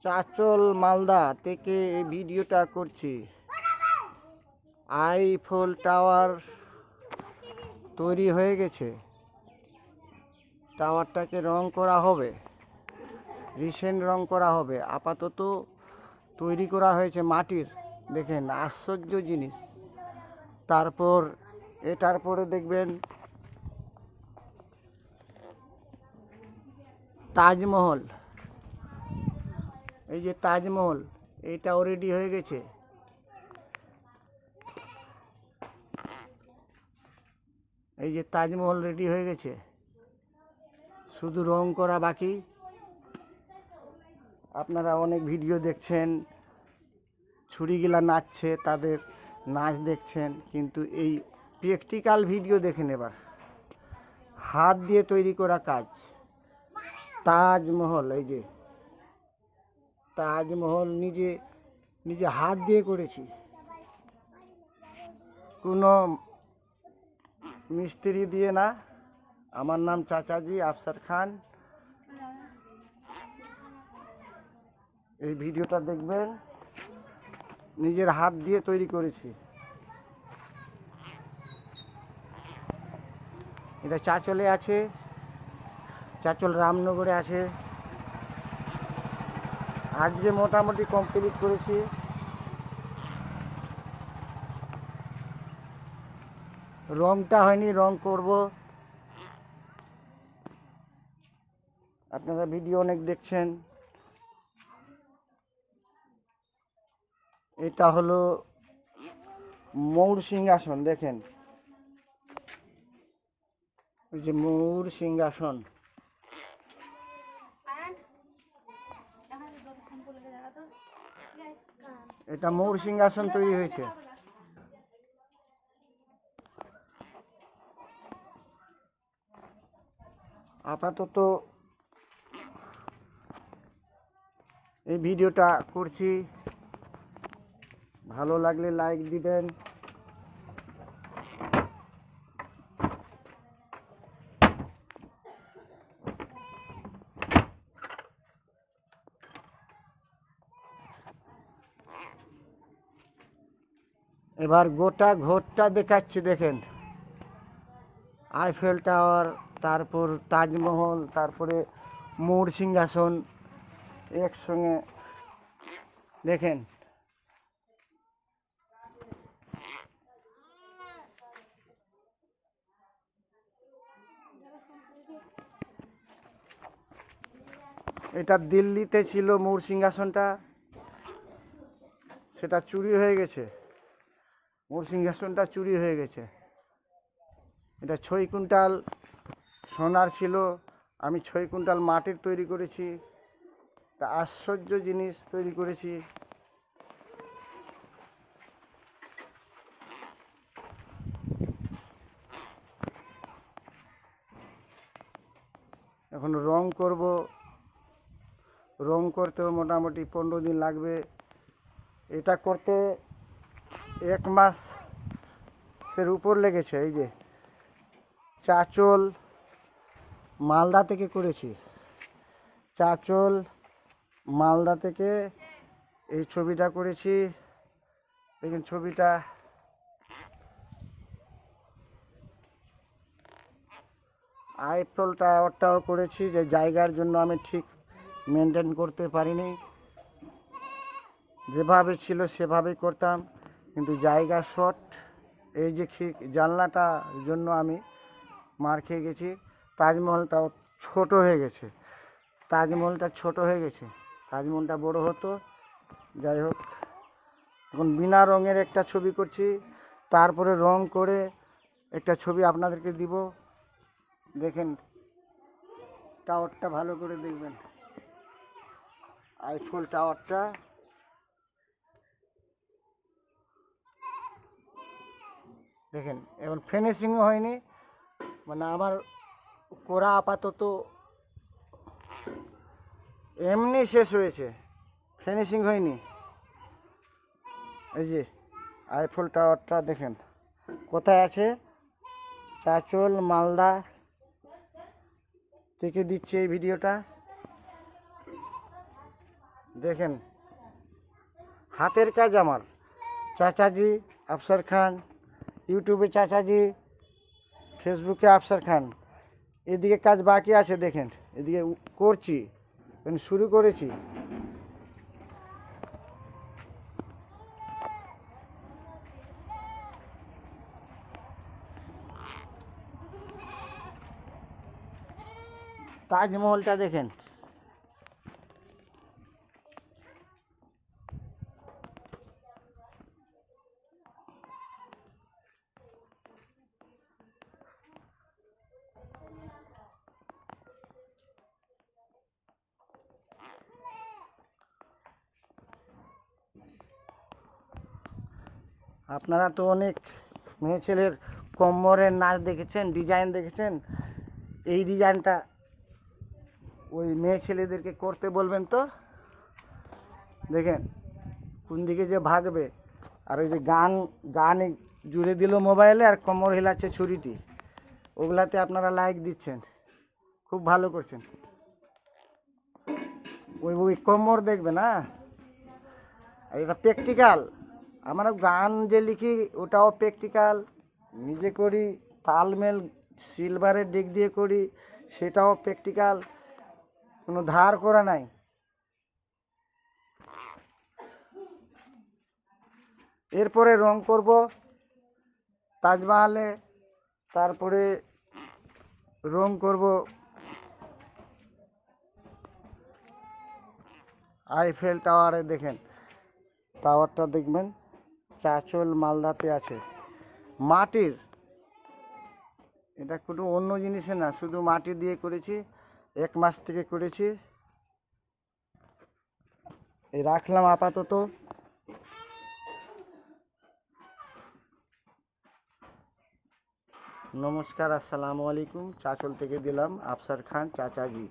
চাচল মালদা থেকে এই ভিডিওটা করছি। আইফেল টাওয়ার তৈরি হয়ে গেছে, টাওয়ারটাকে রং করা হবে, রিসেন্ট রং করা হবে। আপাতত তৈরি করা হয়েছে মাটির, দেখেন আশ্চর্য জিনিস। তারপর এটার পরে দেখবেন তাজমহল, এই যে তাজমহল, এটাও রেডি হয়ে গেছে। এই যে তাজমহল রেডি হয়ে গেছে, শুধু রং করা বাকি। আপনারা অনেক ভিডিও দেখছেন, ছুরিগুলা নাচছে, তাদের নাচ দেখছেন, কিন্তু এই প্র্যাকটিক্যাল ভিডিও দেখেন এবার। হাত দিয়ে তৈরি করা কাজ। তাজমহল, এই যে তাজমহল নিজে নিজে হাত দিয়ে করেছি, কোনো মিস্ত্রি দিয়ে না। আমার নাম চাচাজি আফসার খান। এই ভিডিওটা দেখবেন, নিজের হাত দিয়ে তৈরি করেছি। এটা চাচলে আছে, চাচল রামনগরে আছে। আজকে মোটামুটি কমপ্লিট করেছি। রংটা হয়নি, রং করব। আপনারা ভিডিও অনেক দেখছেন। এটা হলো ময়ূর সিংহাসন, দেখেন এই যে ময়ূর সিংহাসন। এটা ময়ূর সিংহাসন তৈরি হয়েছে। আপাতত এই ভিডিওটা করছি, ভালো লাগলে লাইক দিবেন। এবার গোটা ঘরটা দেখাচ্ছি, দেখেন আইফেল টাওয়ার, তারপর তাজমহল, তারপরে ময়ূর সিংহাসন একসঙ্গে দেখেন। এটা দিল্লিতে ছিল ময়ূর সিংহাসনটা, সেটা চুরি হয়ে গেছে। ময়ূর সিংহাসনটা চুরি হয়ে গেছে। এটা 6 কুইন্টাল সোনার ছিল, আমি 6 কুইন্টাল মাটির তৈরি করেছি। তা আশ্চর্য জিনিস তৈরি করেছি। এখন রং করব, রং করতেও মোটামুটি 15 দিন লাগবে। এটা করতে 1 মাসের উপর লেগেছে। এই যে চাচল মালদা থেকে করেছি, চাচল মালদা থেকে এই ছবিটা করেছি। দেখেন ছবিটা, আইফেল টাওয়ারটাও করেছি। যে জায়গার জন্য আমি ঠিক মেনটেন করতে পারিনি, যেভাবে ছিল সেভাবেই করতাম, কিন্তু জায়গা শর্ট। এই যে জানলাটার জন্য আমি মার খেয়ে গেছি। তাজমহলটাও ছোট হয়ে গেছে, তাজমহলটা ছোট হয়ে গেছে, তাজমহলটা বড় হতো। যাই হোক, এখন বিনা রঙের একটা ছবি করছি, তারপরে রং করে একটা ছবি আপনাদেরকে দিব। দেখেন টাওয়ারটা ভালো করে দেখবেন, আইফেল টাওয়ারটা। দেখেন এখন ফিনিশিংও হয়নি, মানে আমার করা আপাতত এমনি শেষ হয়েছে, ফিনিশিং হয়নি। এই যে আইফেল টাওয়ারটা দেখেন কোথায় আছে, চাচল মালদা থেকে দিচ্ছে এই ভিডিওটা। দেখেন হাতের কাজ আমার, চাচাজি আফসার খান, ইউটিউবে চাচাজি, ফেসবুকে আফসার খান। এদিকে কাজ বাকি আছে, দেখেন এদিকে করছি, শুরু করেছি। তাজমহলটা দেখেন, আপনারা তো অনেক মেয়ে ছেলের কোমরের নাচ দেখেছেন, ডিজাইন দেখেছেন। এই ডিজাইনটা ওই মেয়ে ছেলেদেরকে করতে বলবেন তো। দেখেন কোন দিকে যে ভাগবে, আর ওই যে গান জুড়ে দিল মোবাইলে, আর কোমর হিলাচ্ছে ছুরিটি, ওগুলাতে আপনারা লাইক দিচ্ছেন, খুব ভালো করছেন। ওই কোমর দেখবে না, আর এটা প্র্যাকটিক্যাল। আমরা গান যে লিখি ওটাও প্র্যাকটিক্যাল, নিজে করি, তালমেল সিলভারের দিক দিয়ে করি, সেটাও প্র্যাকটিক্যাল, কোনো ধার করা নাই। এরপরে রং করব তাজমহলে, তারপরে রং করব আইফেল টাওয়ারে। দেখেন টাওয়ারটা দেখবেন, চাঁচল মালদাতে আছে, মাটির। এটা কোনো অন্য জিনিসের না, শুধু মাটি দিয়ে করেছি, 1 মাস থেকে করেছি। এই রাখলাম আপাতত। নমস্কার, আসসালামু আলাইকুম। চাঁচল থেকে দিলাম, আফসার খান চাচাজি।